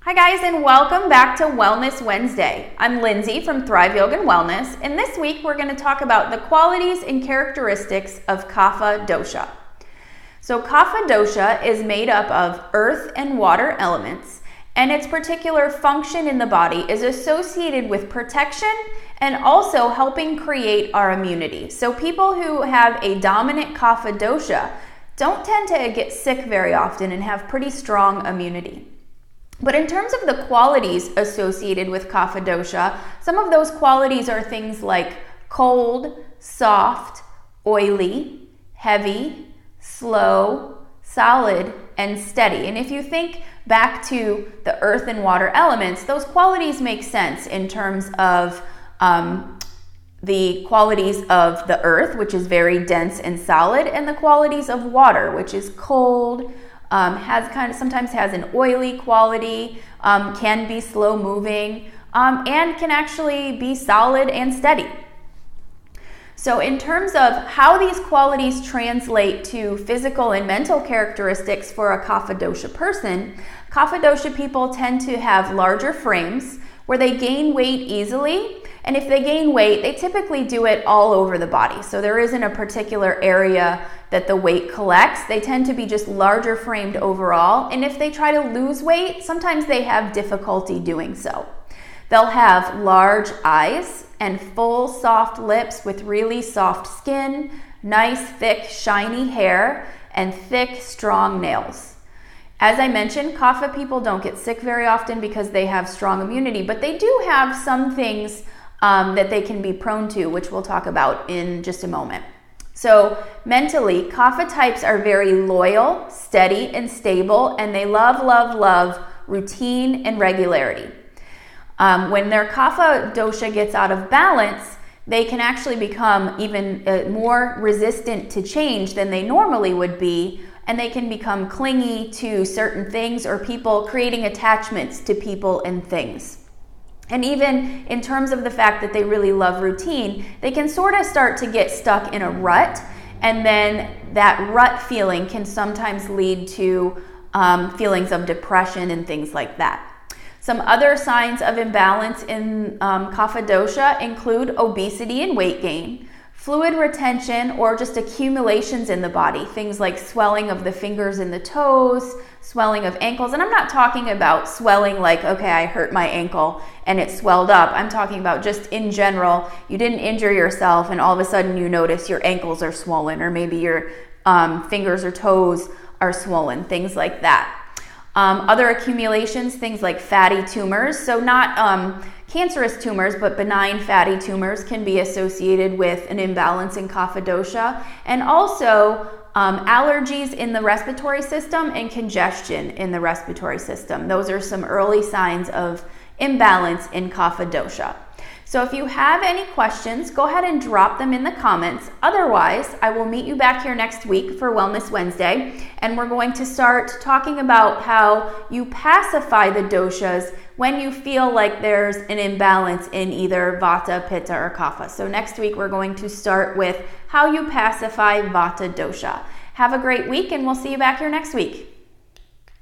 Hi guys, and welcome back to Wellness Wednesday. I'm Lindsay from Thrive Yoga and Wellness, and this week we're going to talk about the qualities and characteristics of Kapha dosha. So Kapha dosha is made up of earth and water elements, and its particular function in the body is associated with protection and also helping create our immunity. So people who have a dominant Kapha dosha don't tend to get sick very often and have pretty strong immunity. But in terms of the qualities associated with Kapha dosha, some of those qualities are things like cold, soft, oily, heavy, slow, solid, and steady. And if you think back to the earth and water elements, those qualities make sense in terms of the qualities of the earth, which is very dense and solid, and the qualities of water, which is cold, sometimes has an oily quality, can be slow moving, and can actually be solid and steady. So in terms of how these qualities translate to physical and mental characteristics for a Kapha dosha person, Kapha dosha people tend to have larger frames where they gain weight easily. And if they gain weight, they typically do it all over the body. So there isn't a particular area that the weight collects. They tend to be just larger framed overall. And if they try to lose weight, sometimes they have difficulty doing so. They'll have large eyes and full soft lips with really soft skin, nice thick shiny hair, and thick strong nails. As I mentioned, Kapha people don't get sick very often because they have strong immunity, but they do have some things that they can be prone to, which we'll talk about in just a moment. So mentally, Kapha types are very loyal, steady, and stable, and they love routine and regularity. When their Kapha dosha gets out of balance, they can actually become even more resistant to change than they normally would be, and they can become clingy to certain things or people, creating attachments to people and things. And even in terms of the fact that they really love routine, they can sort of start to get stuck in a rut, and then that rut feeling can sometimes lead to feelings of depression and things like that. Some other signs of imbalance in Kapha dosha include obesity and weight gain, fluid retention or just accumulations in the body, things like swelling of the fingers and the toes, swelling of ankles. And I'm not talking about swelling like, okay, I hurt my ankle and it swelled up. I'm talking about just in general, you didn't injure yourself and all of a sudden you notice your ankles are swollen, or maybe your fingers or toes are swollen, things like that. Other accumulations, things like fatty tumors. So not cancerous tumors, but benign fatty tumors can be associated with an imbalance in Kapha dosha. And also allergies in the respiratory system and congestion in the respiratory system. Those are some early signs of imbalance in Kapha dosha. So if you have any questions, go ahead and drop them in the comments. Otherwise, I will meet you back here next week for Wellness Wednesday, and we're going to start talking about how you pacify the doshas when you feel like there's an imbalance in either Vata, Pitta, or Kapha. So next week, we're going to start with how you pacify Vata dosha. Have a great week, and we'll see you back here next week.